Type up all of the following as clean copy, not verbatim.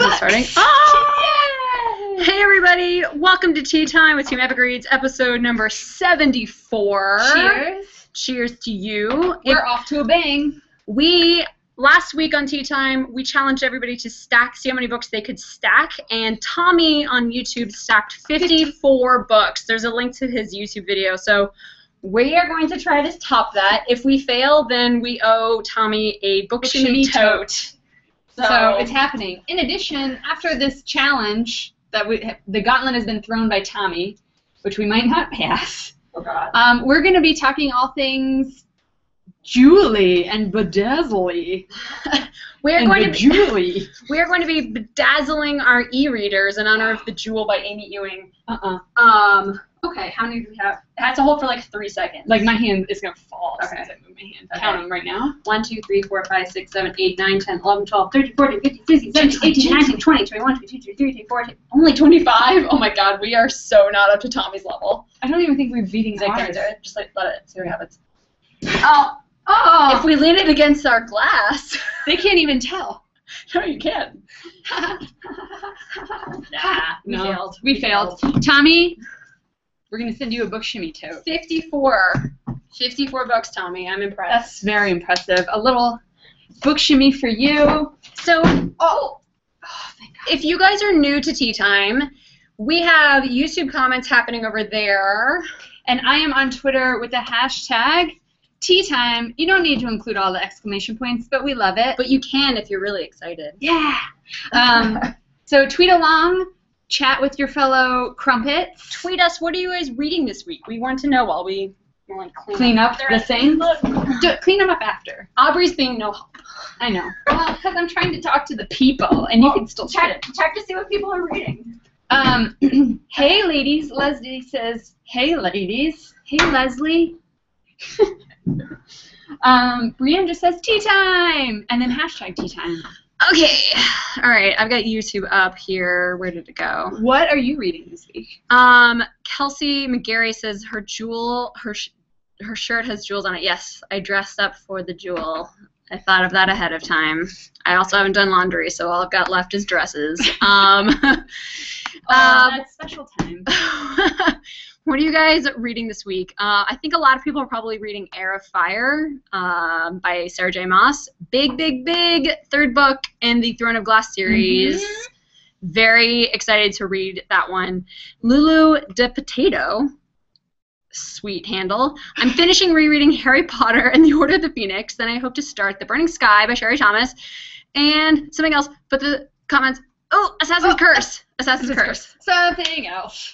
It's starting. Oh! Yay! Hey everybody, welcome to Tea Time with Team Epic Reads, episode number 74. Cheers. Cheers to you. We're off to a bang. Last week on Tea Time, we challenged everybody to see how many books they could stack, and Tommy on YouTube stacked 54 books. There's a link to his YouTube video, so we are going to try to top that. If we fail, then we owe Tommy a book shimmy tote. So it's happening. In addition, after this challenge, the gauntlet has been thrown by Tommy, which we might not pass. Oh God. We're going to be talking all things Julie and Bedazzly. We are going to be bedazzling our e-readers in honor of The Jewel by Amy Ewing. Okay, how many do we have? It has to hold for like 3 seconds. Like my hand is going to fall okay. as I move my hand. Okay. Count them right now. 1, 2, 3, 4, 5, 6, 7, 8, 9, 10, 11, 12, 13, 14, 15, 16, 17, 18, 19, 20, 21, 22, 23, 24, 25. Only 25? Oh my God, we are so not up to Tommy's level. I don't even think we're beating the ours. Just like let it, see what happens. Oh! If we lean it against our glass. They can't even tell. No, you can. We failed. Tommy, we're going to send you a book shimmy tote. 54 books, Tommy. I'm impressed. That's very impressive. A little book shimmy for you. So, thank God. If you guys are new to Tea Time, we have YouTube comments happening over there. And I am on Twitter with the hashtag Tea Time. You don't need to include all the exclamation points, but we love it. But you can if you're really excited. Yeah. So tweet along, chat with your fellow crumpets. Tweet us, what are you guys reading this week? We want to know while we clean up the things. Clean them up after. Aubrey's being no help. I know. Well, because I'm trying to talk to the people, and you can still check to see what people are reading. Hey ladies, Leslie says, hey ladies. Hey Leslie. Brienne just says tea time, and then hashtag tea time. Okay, all right. I've got YouTube up here. Where did it go? What are you reading this week? Kelsey McGarry says her shirt has jewels on it. Yes, I dressed up for the jewel. I thought of that ahead of time. I also haven't done laundry, so all I've got left is dresses. That's special time. What are you guys reading this week? I think a lot of people are probably reading Heir of Fire by Sarah J. Maas. Big third book in the Throne of Glass series. Mm-hmm. Very excited to read that one. Lulu de Potato. Sweet handle. I'm finishing rereading Harry Potter and the Order of the Phoenix. Then I hope to start The Burning Sky by Sherry Thomas. And something else. But the comments. Oh, Assassin's Curse. Assassin's Curse. Something else.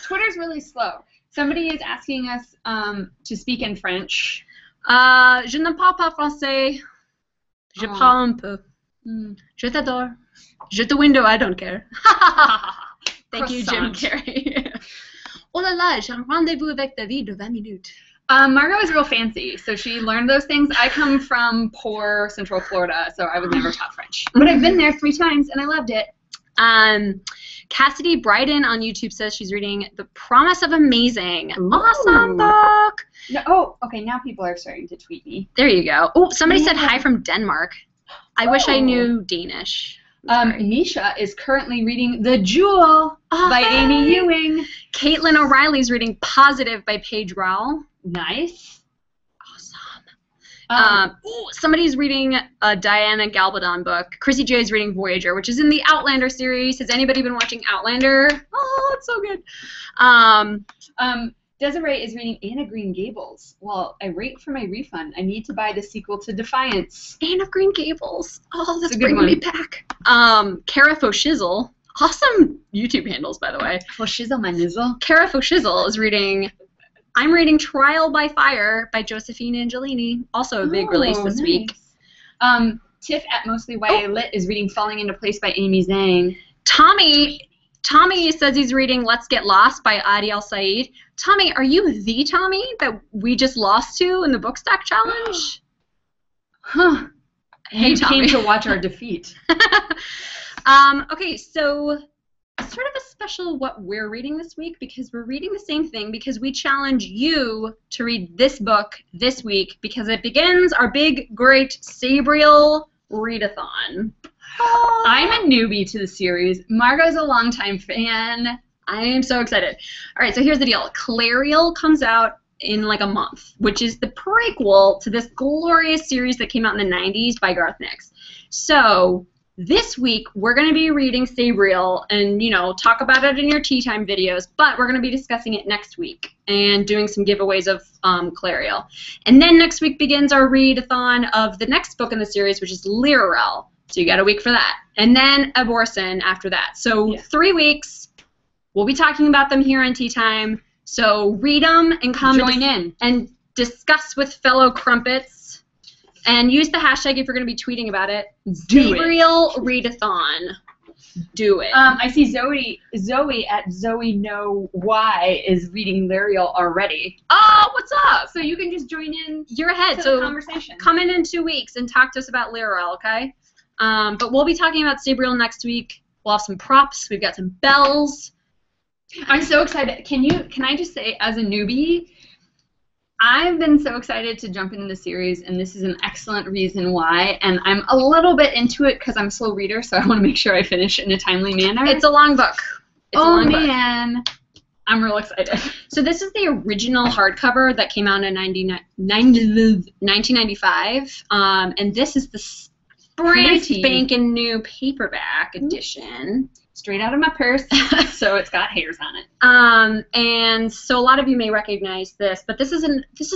Twitter's really slow. Somebody is asking us to speak in French. Je ne parle pas français. Je parle un peu. Je t'adore. Je te window, I don't care. Thank you, Jim Carrey. Oh la la, j'ai un rendez-vous avec David de 20 minutes. Margot is real fancy, so she learned those things. I come from poor Central Florida, so I was never taught French. But I've been there 3 times, and I loved it. Cassidy Bryden on YouTube says she's reading The Promise of Amazing. Ooh. Awesome book! No, okay, now people are starting to tweet me. There you go. Oh, somebody said hi from Denmark. I wish I knew Danish. Nisha is currently reading The Jewel by Amy Ewing. Caitlin O'Reilly's reading Positive by Paige Rowell. Nice. Awesome. Somebody's reading a Diana Gabaldon book. Chrissy J is reading Voyager, which is in the Outlander series. Has anybody been watching Outlander? Oh, it's so good. Desiree is reading Anne of Green Gables. While I wait for my refund, I need to buy the sequel to Defiance. Anne of Green Gables. Oh, that's bringing me back. Kara Foshizzle. Awesome YouTube handles, by the way. Foshizzle my nizzle. Kara Foshizzle is reading... I'm reading Trial by Fire by Josephine Angelini. Also a big release this week. Tiff at Mostly YA Lit is reading Falling Into Place by Amy Zhang. Tommy says he's reading Let's Get Lost by Adi Al-Said. Tommy, are you the Tommy that we just lost to in the Book Stack Challenge? Huh. Hey, Tommy. Came to watch our defeat. Okay, so sort of a special what we're reading this week because we're reading the same thing because we challenge you to read this book this week because it begins our big, great Sabriel Readathon. I'm a newbie to the series. Margot's a longtime fan. I am so excited. All right, so here's the deal. Clariel comes out in like a month, which is the prequel to this glorious series that came out in the 90s by Garth Nix. So this week we're going to be reading Sabriel and, you know, talk about it in your tea time videos, but we're going to be discussing it next week and doing some giveaways of Clariel. And then next week begins our readathon of the next book in the series, which is Lirel. So you got a week for that. And then Aborson after that. So 3 weeks. We'll be talking about them here on Tea Time. So read them and come join in and discuss with fellow crumpets. And use the hashtag if you're going to be tweeting about it. Sabriel Readathon. Do it. I see Zoe at Zoe No Y is reading Lirel already. Oh, what's up? So you can just join in. You're ahead. So the conversation. Come in 2 weeks and talk to us about Lirel, okay? But we'll be talking about Sabriel next week. We'll have some props. We've got some bells. I'm so excited. Can I just say, as a newbie, I've been so excited to jump into the series, and this is an excellent reason why. And I'm a little bit into it because I'm a slow reader, so I want to make sure I finish it in a timely manner. It's a long book. Man. I'm real excited. So this is the original hardcover that came out in 1995, and this is the brand spanking new paperback edition. Straight out of my purse, so it's got hairs on it. And so a lot of you may recognize this, but this is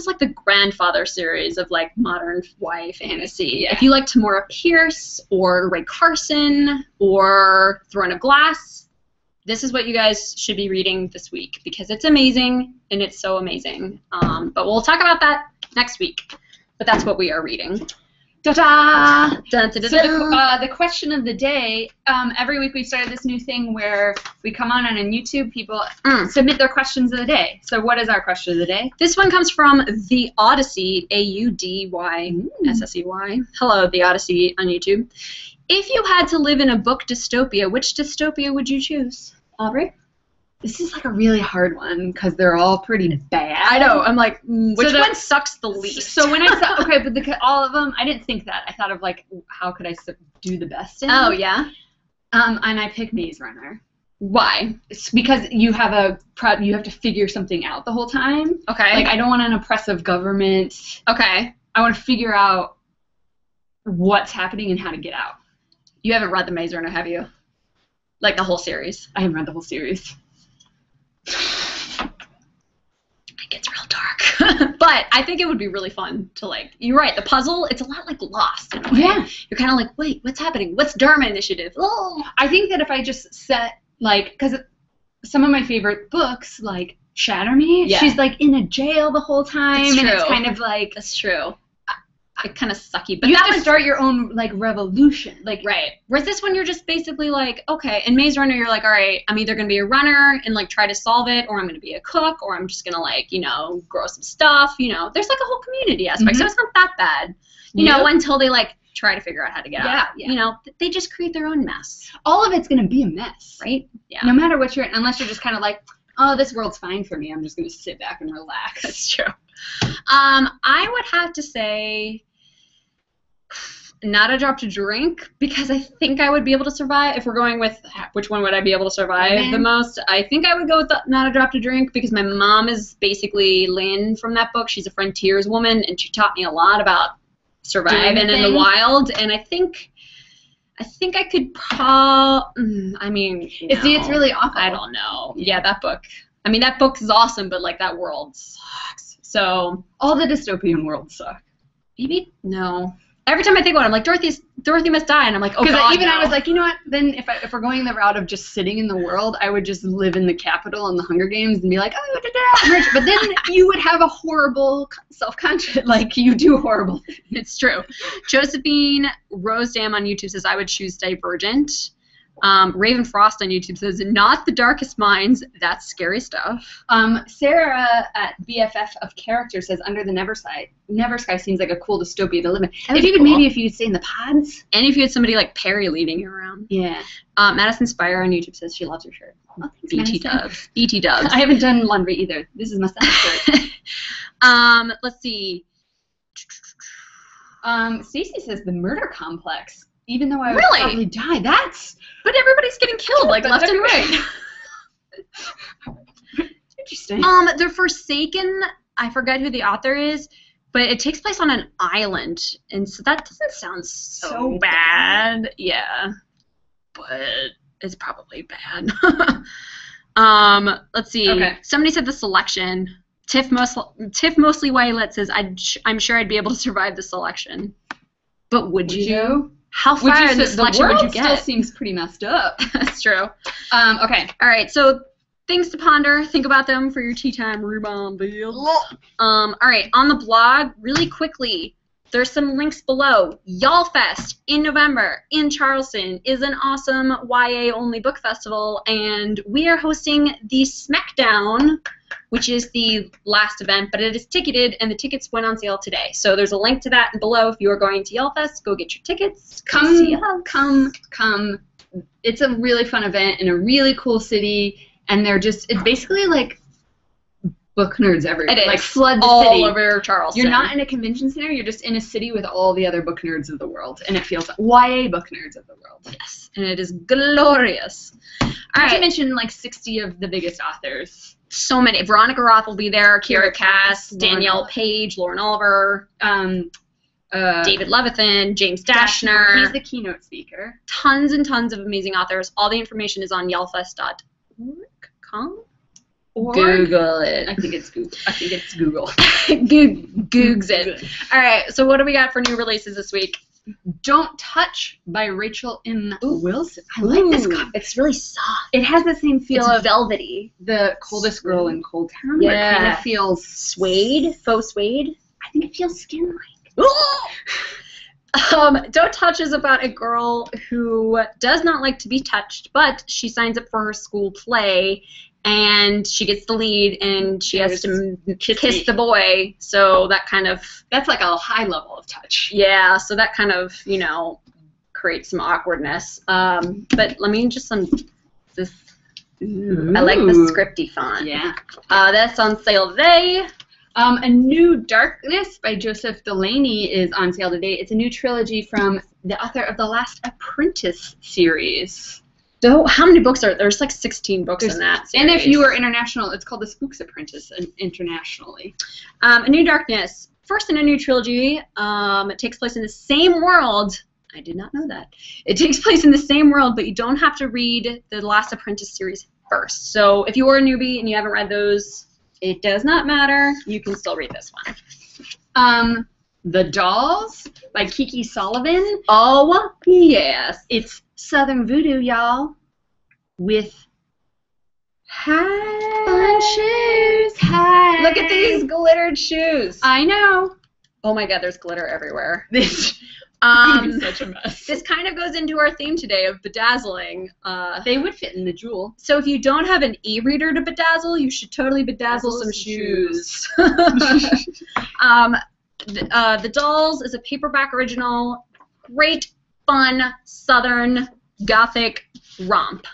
like the grandfather series of like modern YA fantasy. Yeah. If you like Tamora Pierce or Ray Carson or Throne of Glass, this is what you guys should be reading this week because it's amazing and it's so amazing. But we'll talk about that next week. But that's what we are reading. Ta-da! Dun, dun, dun, So dun. the question of the day, every week we started this new thing where we come on and YouTube, people submit their questions of the day. So what is our question of the day? This one comes from The Odyssey, AUDYSSEY. Hello, The Odyssey on YouTube. If you had to live in a book dystopia, which dystopia would you choose? Aubrey? This is like a really hard one because they're all pretty bad. I know. I'm like, which one sucks the least? So when I saw, okay, but all of them, I didn't think that. I thought of like, how could I do the best in? Oh, yeah? And I picked Maze Runner. Why? It's because you have you have to figure something out the whole time. Okay. Like, I don't want an oppressive government. Okay. I want to figure out what's happening and how to get out. You haven't read the Maze Runner, have you? Like the whole series? I haven't read the whole series. It gets real dark. But I think it would be really fun to, like, you're right, the puzzle, it's a lot like Lost in a way. Yeah. You're kind of like, wait, what's happening? What's Dharma Initiative? Oh. I think that if I just set, like, because some of my favorite books, like Shatter Me, she's, like, in a jail the whole time. That's true. And it's kind of like... That's true. It's kind of sucky. But you have to start your own, like, revolution. Like, right. Whereas this one, you're just basically like, okay, in Maze Runner, you're like, all right, I'm either going to be a runner and, like, try to solve it, or I'm going to be a cook, or I'm just going to, like, you know, grow some stuff, you know. There's, like, a whole community aspect, so it's not that bad, you know, until they, like, try to figure out how to get out. Yeah. You know, they just create their own mess. All of it's going to be a mess. Right? Yeah. No matter what unless you're just kind of like, oh, this world's fine for me. I'm just going to sit back and relax. That's true. I would have to say... Not a Drop to Drink, because I think I would be able to survive. If we're going with which one would I be able to survive the most, I think I would go with Not a Drop to Drink, because my mom is basically Lynn from that book. She's a frontiers woman, and she taught me a lot about surviving in the wild. And I think I could I mean, it's really awful. I don't know. Yeah, that book. I mean, that book is awesome, but, like, that world sucks. So all the dystopian worlds suck. Maybe no. Every time I think about it, I'm like, Dorothy must die, and I'm like, oh God, I was like, you know what? Then if we're going the route of just sitting in the world, I would just live in the Capitol and the Hunger Games and be like, oh, I'm rich. But then you would have a horrible self-conscious, like, you do horrible. It's true. Josephine Rosedam on YouTube says I would choose Divergent. Raven Frost on YouTube says, not the darkest minds, that's scary stuff. Sarah at BFF of Character says, Under the Never Sky seems like a cool dystopia to live in. If you'd stay in the pods. And if you had somebody like Perry leading you around. Yeah. Madison Spire on YouTube says she loves her shirt. Oh, thanks, BT Dubs. BT Dubs. I haven't done laundry either. This is my son's shirt. Let's see. Stacey says The Murder Complex. even though I would Really? probably die. That's... But everybody's getting killed, like, left and right. Interesting. The Forsaken, I forget who the author is, but it takes place on an island, and so that doesn't sound so bad. Yeah, but it's probably bad. Let's see. Okay. Somebody said The Selection. Tiff Mostly Violet says, I'm sure I'd be able to survive the selection. But would you? How far in the selection would you get? The world still seems pretty messed up. That's true. Okay. All right, so things to ponder. Think about them for your tea time rebound deal. All right, on the blog, really quickly, there's some links below. Y'all Fest in November in Charleston is an awesome YA-only book festival, and we are hosting the Smackdown, which is the last event, but it is ticketed, and the tickets went on sale today. So there's a link to that below. If you are going to Y'all Fest, go get your tickets. Come. It's a really fun event in a really cool city, and it's basically like book nerds everywhere. It is. Like flood the all city. over Charleston. You're not in a convention center, you're just in a city with all the other book nerds of the world, and it feels like YA book nerds of the world. Yes, and it is glorious. Not to mention like 60 of the biggest authors. So many. Veronica Roth will be there, Kira Cass, Danielle Page, Lauren Oliver, David Levithan, James Dashner. He's the keynote speaker. Tons and tons of amazing authors. All the information is on yallfest.com. Google it. I think it's Google. Googs it. All right, so what do we got for new releases this week? Don't Touch by Rachel M. Wilson. I like this cover. It's really soft. It has the same feel of velvety. The Coldest Girl in Cold Town. Yeah. Where it kind of feels suede, faux suede. I think it feels skin-like. Don't Touch is about a girl who does not like to be touched, but she signs up for her school play, and she gets the lead, and she has to kiss the boy. So that kind of... That's like a high level of touch. Yeah, so that kind of, creates some awkwardness. But let me just... I like the scripty font. Yeah. That's on sale today. A New Darkness by Joseph Delaney is on sale today. It's a new trilogy from the author of the Last Apprentice series. So how many books are there? There's like 16 books in that series. And if you are international, it's called The Spooks Apprentice internationally. A New Darkness, first in a new trilogy. It takes place in the same world. I did not know that. It takes place in the same world, but you don't have to read the Last Apprentice series first. So if you are a newbie and you haven't read those, it does not matter. You can still read this one. The Dolls by Kiki Sullivan. Oh, yes. It's Southern Voodoo, y'all, with fun shoes. Hi. Look at these glittered shoes. I know. Oh my God, there's glitter everywhere. This such a mess. This kind of goes into our theme today of bedazzling. They would fit in the jewel. So if you don't have an e-reader to bedazzle, you should totally bedazzle some shoes. The Dolls is a paperback original. Great, fun, southern, gothic romp.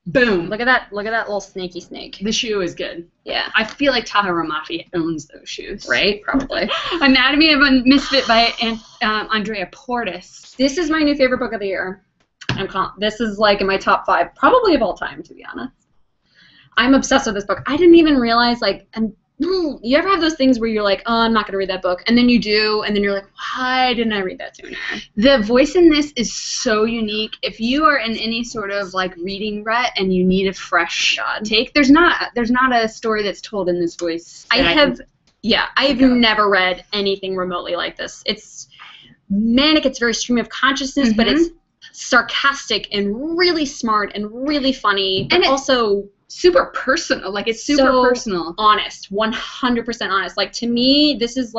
Boom. Look at that little snaky snake. The shoe is good. Yeah. I feel like Taha Ramafi owns those shoes. Right? Probably. Anatomy of a Misfit by Andrea Portis. This is my new favorite book of the year. This is like in my top 5, probably of all time, to be honest. I'm obsessed with this book. I didn't even realize, you ever have those things where you're like, oh, I'm not going to read that book, and then you do, and then you're like, why didn't I read that sooner? The voice in this is so unique. If you are in any sort of reading rut and you need a fresh take, there's not a story that's told in this voice. I've never read anything remotely like this. It's manic. It's very stream of consciousness, but it's sarcastic and really smart and really funny, but also super personal. It's super personal. Honest, 100% honest. To me, this is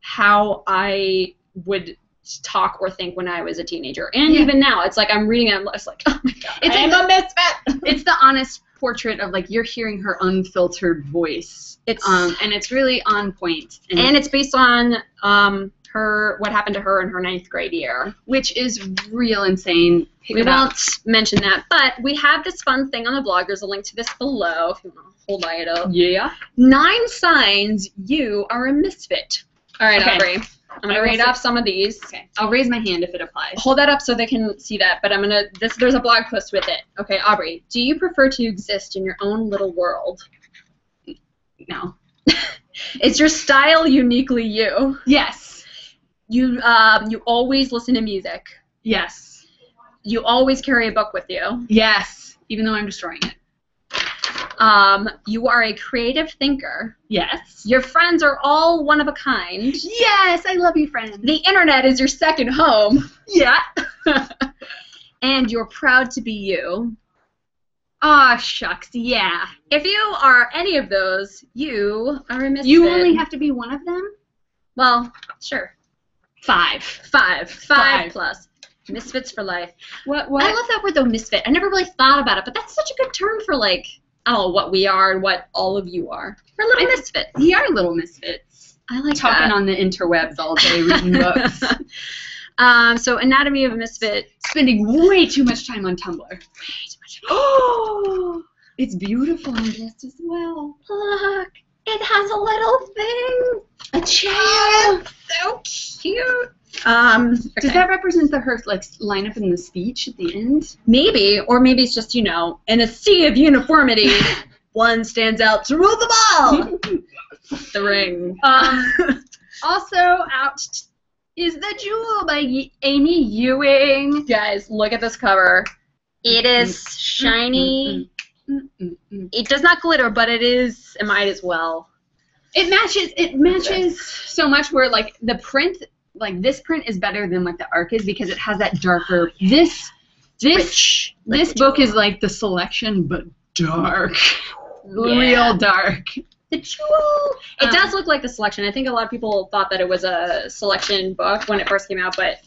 how I would talk or think when I was a teenager, and even now. It's I'm reading it. It's like, oh my God, I'm a misfit. It's the honest portrait of you're hearing her unfiltered voice. It's and it's really on point. And it's based on what happened to her in her 9th grade year, which is real insane. We won't mention that, but we have this fun thing on the blog. There's a link to this below if you want to hold it up. Yeah. 9 signs you are a misfit. All right, okay. Aubrey. I'm going to read off some of these. Okay. I'll raise my hand if it applies. Hold that up so they can see that, but there's a blog post with it. Okay, Aubrey, do you prefer to exist in your own little world? No. Is your style uniquely you? Yes. You always listen to music? Yes. You always carry a book with you? Yes, even though I'm destroying it. You are a creative thinker. Yes. Your friends are all one of a kind. Yes, I love you, friend. The internet is your second home. Yeah. And you're proud to be you. Aw, shucks, yeah. If you are any of those, you are a misfit. You only have to be one of them? Well, sure. 5. 5 plus. Misfits for life. What? I love that word, though, misfit. I never really thought about it, but that's such a good term for, like, I don't know, what we are and what all of you are. We're little misfits. We are little misfits. I like Talking that. on the interwebs all day reading books. So Anatomy of a Misfit. Spending way too much time on Tumblr. Way too much time. Oh, it's beautiful in this as well. Look, it has a little thing. A chair. So cute. Does that represent the her like lineup in the speech at the end? Maybe, or maybe it's just, you know, in a sea of uniformity, one stands out to rule them all. The Ring. Also out is The Jewel by Amy Ewing. Guys, look at this cover. It is shiny. It does not glitter, but it might as well. It matches so much where like the print, like this print is better than what the arc is because it has that darker. This book is like the selection, but dark, real dark. The Jewel. It does look like the selection. I think a lot of people thought that it was a selection book when it first came out, but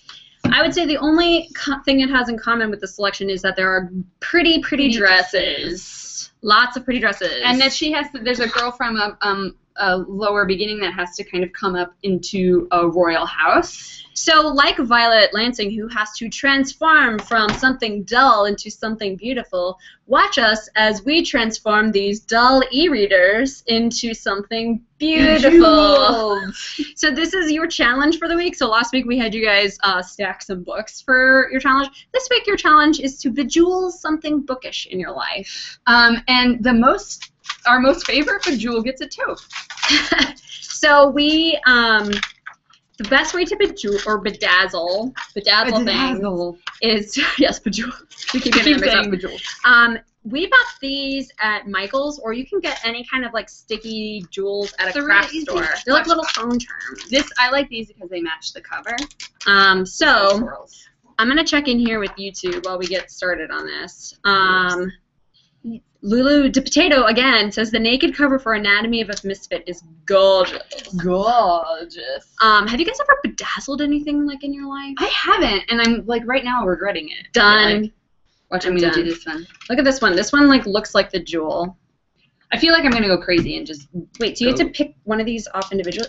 I would say the only thing it has in common with the selection is that there are pretty dresses. Lots of pretty dresses. And that there's a girl from a lower beginning that has to kind of come up into a royal house. So like Violet Lansing, who has to transform from something dull into something beautiful, watch us as we transform these dull e-readers into something beautiful. So this is your challenge for the week. So last week we had you guys stack some books for your challenge. This week your challenge is to bejewel something bookish in your life. And our most favorite bejewel gets a tote. So we the best way to bejewel or bedazzle things is yes, bejewel. We keep saying bejewel. We bought these at Michael's, or you can get any kind of like sticky jewels at a craft store. They're like little phone charms. I like these because they match the cover. So I'm gonna check in here with YouTube while we get started on this. Lulu de Potato again says the naked cover for Anatomy of a Misfit is gorgeous. Gorgeous. Have you guys ever bedazzled anything like in your life? I haven't, and I'm like right now regretting it. Done. Watch me do this one. Look at this one. This one like looks like the jewel. I feel like I'm gonna go crazy and just wait. Do you have to pick one of these off individually?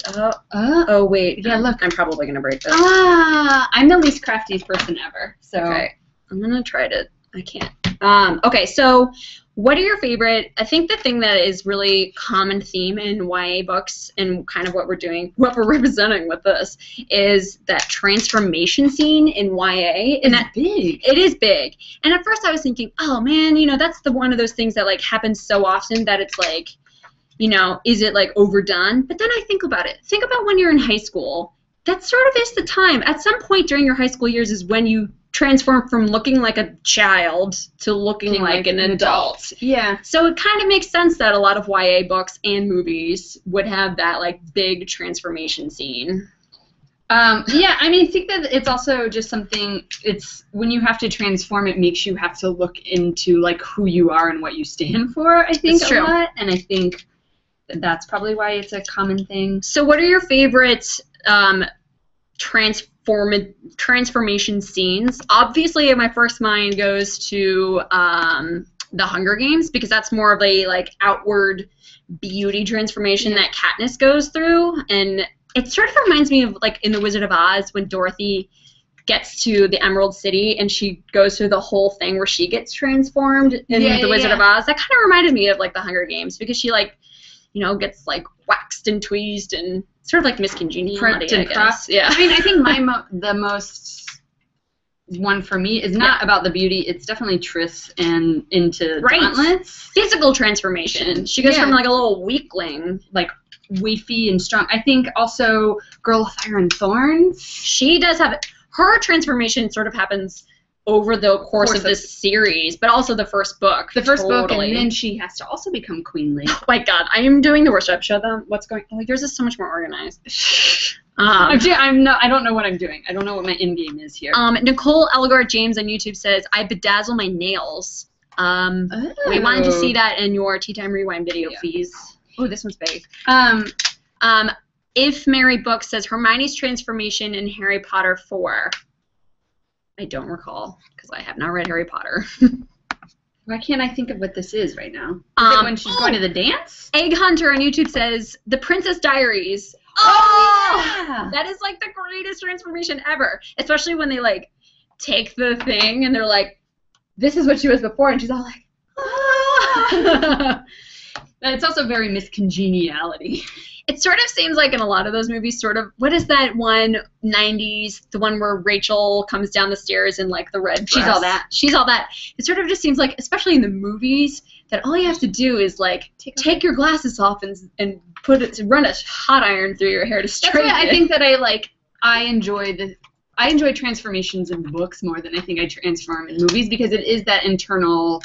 Oh wait. Yeah, look. I'm probably gonna break this. I'm the least crafty person ever. So okay, I'm gonna try to. I can't. Okay, so what are your favorite? I think the thing that is really common theme in YA books and kind of what we're representing with this is that transformation scene in YA. And that's big. It is big. And at first I was thinking, oh man, you know, that's one of those things that like happens so often that it's like, you know, is it like overdone? But then I think about it. Think about when you're in high school. That sort of is the time. At some point during your high school years is when you transform from looking like a child to looking like an adult. Yeah. So it kind of makes sense that a lot of YA books and movies would have that like big transformation scene. Yeah, I mean, I think that it's also just something, it's when you have to transform, it makes you have to look into like who you are and what you stand for, I think, a lot. And I think that's probably why it's a common thing. So what are your favorite transformation scenes? Obviously, my first mind goes to the Hunger Games because that's more of a like outward beauty transformation that Katniss goes through, and it sort of reminds me of like in The Wizard of Oz when Dorothy gets to the Emerald City and she goes through the whole thing where she gets transformed in The Wizard of Oz. That kind of reminded me of like the Hunger Games because she like, you know, gets like waxed and tweezed and sort of like miscongeniality, I guess. Yeah. I mean, I think the most one for me is not about the beauty. It's definitely Triss and into Dauntless. Physical transformation. She goes from like a little weakling, like weefy and strong. I think also Girl of Fire and Thorns. She does have her transformation sort of happens over the course of this series, but also the first book. The first book, and then she has to also become queenly. Oh my god, I am doing the worst job. Show them what's going on. Like, yours is so much more organized. I don't know what I'm doing. I don't know what my end game is here. Nicole Elgort James on YouTube says, I bedazzle my nails. We wanted to see that in your Tea Time Rewind video, please. Oh, this one's big. If Mary Book says Hermione's transformation in Harry Potter 4. I don't recall, because I have not read Harry Potter. Why can't I think of what this is right now? Is it when she's going to the dance? Egg Hunter on YouTube says, The Princess Diaries. Oh, yeah! That is, like, the greatest transformation ever. Especially when they, like, take the thing and they're like, this is what she was before, and she's all like, ah! It's also very miscongeniality. It sort of seems like in a lot of those movies, sort of, what is that one, 90s, the one where Rachel comes down the stairs in, like, the red dress? She's All That. She's All That. It sort of just seems like, especially in the movies, that all you have to do is, like, take your glasses off and run a hot iron through your hair to straighten it. I think that I enjoy transformations in books more than I think I transform in movies, because it is that internal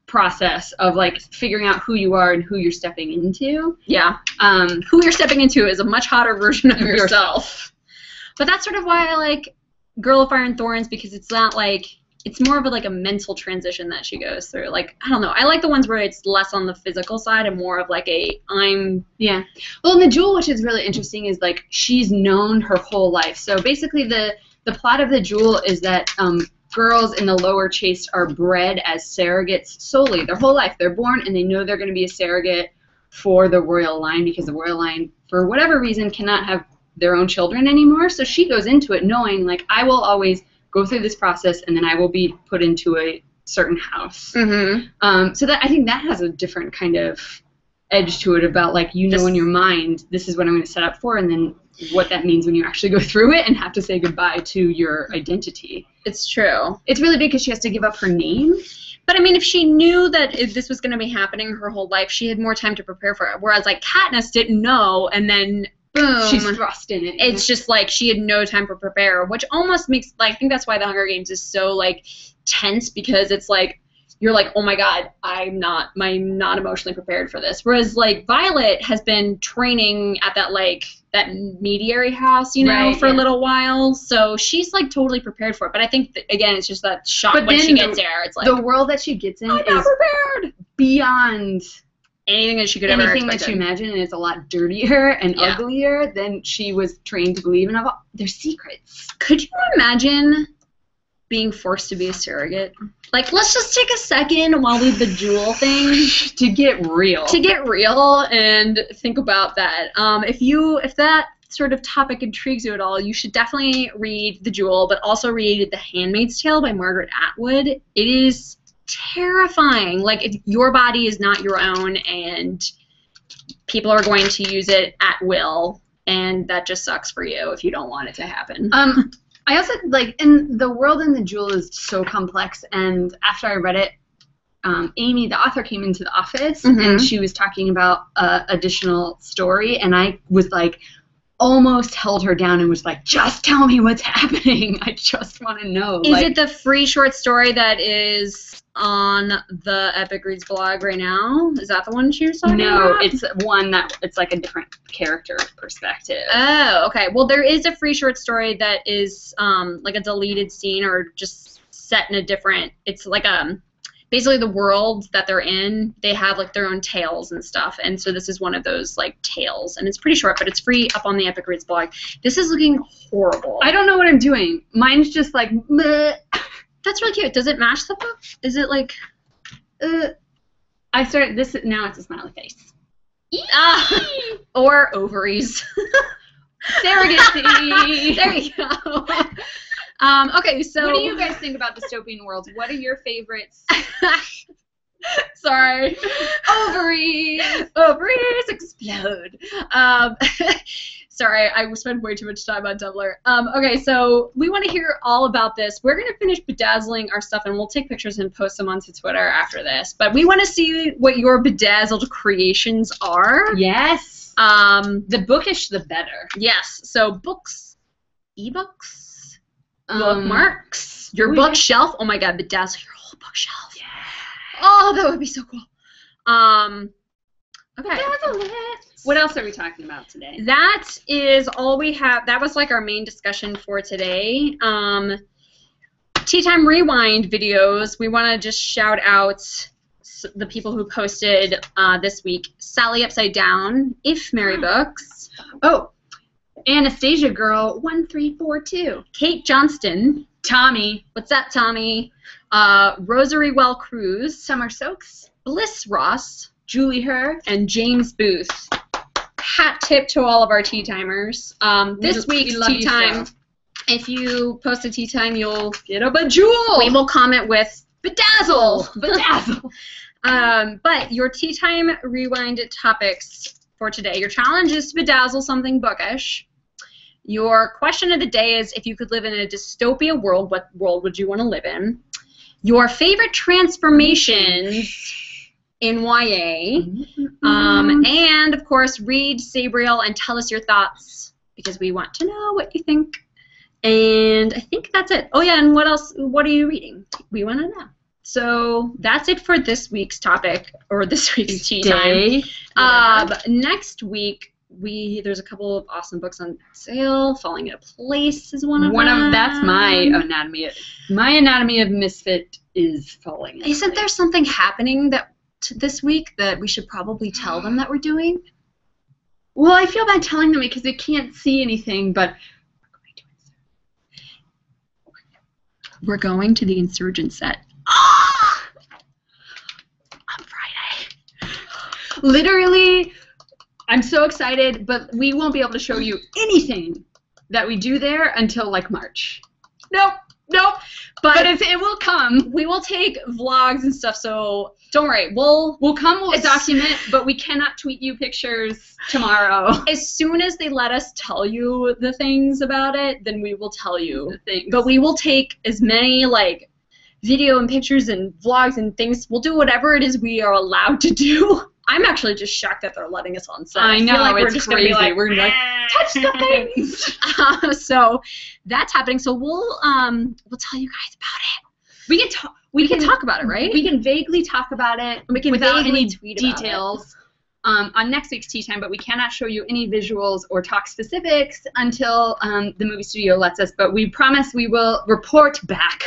process of like figuring out who you are and who you're stepping into. Yeah. Who you're stepping into is a much hotter version of yourself. But that's sort of why I like Girl of Fire and Thorns, because it's not like, it's more of a, like a mental transition that she goes through. Like, I don't know. I like the ones where it's less on the physical side and more of like Yeah. Well, in The Jewel, which is really interesting, is like she's known her whole life. So basically the plot of The Jewel is that girls in the lower chaste are bred as surrogates solely their whole life. They're born and they know they're going to be a surrogate for the royal line, because the royal line, for whatever reason, cannot have their own children anymore. So she goes into it knowing, like, I will always go through this process and then I will be put into a certain house. Mm-hmm. So that I think that has a different kind of edge to it about, like, you know in your mind, this is what I'm going to set up for, and then what that means when you actually go through it and have to say goodbye to your identity. It's true. It's really big because she has to give up her name. But, I mean, if she knew that if this was going to be happening her whole life, she had more time to prepare for it. Whereas, like, Katniss didn't know, and then, boom. She's thrust in it. It's just, like, she had no time to prepare, which almost makes, like, I think that's why The Hunger Games is so, like, tense, because it's, like, you're like, oh my god, I'm not emotionally prepared for this. Whereas, like, Violet has been training at that, like, that mediary house, you know, for a little while. So she's, like, totally prepared for it. But I think, that, again, it's just that shock when she gets there. It's like, the world that she gets in is not prepared. Beyond anything that she could ever expect. Anything that you imagine, and it's a lot dirtier and uglier than she was trained to believe in. Their secrets. Could you imagine being forced to be a surrogate? Like, let's just take a second while we do the Jewel thing to get real. To get real and think about that. If that sort of topic intrigues you at all, you should definitely read The Jewel, but also read The Handmaid's Tale by Margaret Atwood. It is terrifying. Like, if your body is not your own and people are going to use it at will, and that just sucks for you if you don't want it to happen. I also, like, in the world in The Jewel is so complex, and after I read it, Amy, the author, came into the office, and she was talking about additional story, and I was, like, almost held her down and was like, just tell me what's happening. I just want to know. Is it the free short story that is on the Epic Reads blog right now? Is that the one she was talking about? No, it's one that it's like a different character perspective. Oh, okay. Well, there is a free short story that is like a deleted scene or just set in a different, it's like basically the world that they're in, they have like their own tales and stuff, and so this is one of those like tales, and it's pretty short, but it's free up on the Epic Reads blog. This is looking horrible. I don't know what I'm doing. Mine's just like, bleh. That's really cute. Does it match the book? Is it like, I started this, now it's a smiley face. Or ovaries. Surrogacy. There you go. Okay, so what do you guys think about dystopian worlds? What are your favorites? Sorry. Ovaries. Ovaries explode. Sorry, I spent way too much time on Tumblr. Okay, so we want to hear all about this. We're going to finish bedazzling our stuff, and we'll take pictures and post them onto Twitter after this. But we want to see what your bedazzled creations are. Yes. The bookish, the better. Yes. So books, ebooks, bookmarks, your bookshelf. Oh my God, bedazzle your whole bookshelf. Yeah. Oh, that would be so cool. Okay. What else are we talking about today? That is all we have. That was like our main discussion for today. Tea Time Rewind videos. We want to just shout out the people who posted this week. Sally Upside Down, If Mary Books. Oh, Anastasia Girl 1342. Kate Johnston. Tommy. What's that, Tommy? Rosary Well Cruz. Summer Soaks. Bliss Ross. Julie Her. And James Booth. Hat tip to all of our tea timers. This week's tea time, if you post a tea time, you'll get a bejewel. We will comment with Bedazzle. Bedazzle. But your tea time rewind topics for today. Your challenge is to bedazzle something bookish. Your question of the day is, if you could live in a dystopia world, what world would you want to live in? Your favorite transformations in YA. And, of course, read Sabriel and tell us your thoughts, because we want to know what you think. And I think that's it. Oh, yeah, and what else? What are you reading? We want to know. So that's it for this week's topic, or this week's tea time. Next week, there's a couple of awesome books on sale. Falling into Place is one of them. That's my anatomy. My anatomy of Misfit is falling. Isn't there something happening this week that we should probably tell them that we're doing? Well, I feel bad telling them because they can't see anything, but we're going to the Insurgent set. On Friday. Literally, I'm so excited, but we won't be able to show you anything that we do there until like March. Nope. But it will come. We will take vlogs and stuff, so don't worry. We'll document, but we cannot tweet you pictures tomorrow. As soon as they let us tell you the things about it, then we will tell you the things. But we will take as many like video and pictures and vlogs and things. We'll do whatever it is we are allowed to do. I'm actually just shocked that they're letting us on set. I know, like it's crazy. We're like, touch the things. So that's happening. So we'll tell you guys about it. We can talk about it, right? We can vaguely talk about it without any tweet details on next week's Tea Time, but we cannot show you any visuals or talk specifics until the movie studio lets us, but we promise we will report back.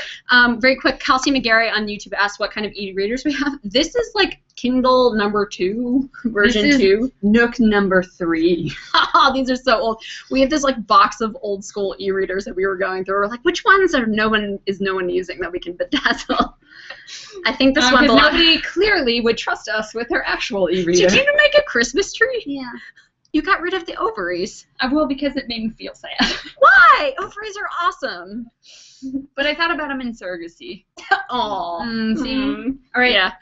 Very quick, Kelsey McGarry on YouTube asked what kind of e-readers we have. This is like Kindle number 2, version 2. Nook number 3. These are so old. We have this like box of old school e-readers that we were going through. We're like, which ones are no one using that we can bedazzle? I think this one belongs. Nobody clearly would trust us with their actual e-reader. Did you make a Christmas tree? Yeah. You got rid of the ovaries. Well, because it made me feel sad. Why? Ovaries are awesome. But I thought about them in surrogacy. Aw. See? All right. Yeah.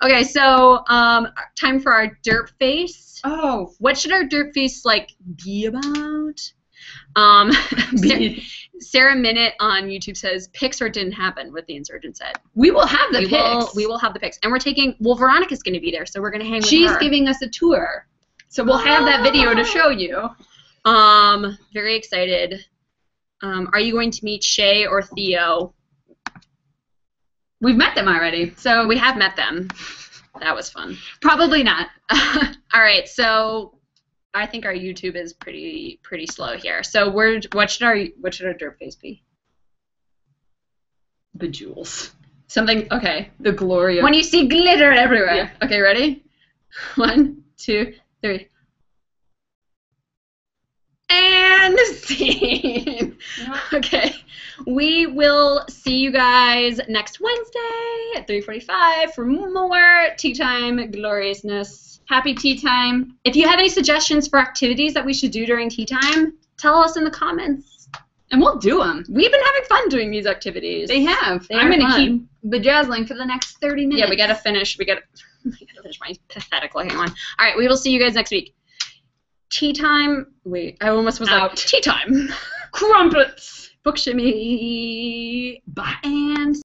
Okay, so time for our derp face. Oh. What should our derp face like be about? Sarah Minute on YouTube says pics or didn't happen with the Insurgent set. We will have the pics. We will have the pics. And we're taking, Veronica's going to be there, so we're going to hang with her. She's giving us a tour. So we'll have that video to show you. Very excited. Are you going to meet Shay or Theo? We've met them already. So we have met them. That was fun. Probably not. All right, so I think our YouTube is pretty slow here. So what should our derp face be? Bejewels. Something, okay. The glory of... When you see glitter everywhere. Yeah. Okay, ready? 1, 2, 3. And scene. Okay. We will see you guys next Wednesday at 3:45 for more Tea Time gloriousness. Happy Tea Time. If you have any suggestions for activities that we should do during Tea Time, tell us in the comments. And we'll do them. We've been having fun doing these activities. They have. They I'm are going to fun. keep bedazzling for the next 30 minutes. Yeah, we gotta finish. We gotta finish my pathetic looking one. All right, we will see you guys next week. Tea time. Wait, I almost was Out. like tea time. Crumpets. Book shimmy. Bye. And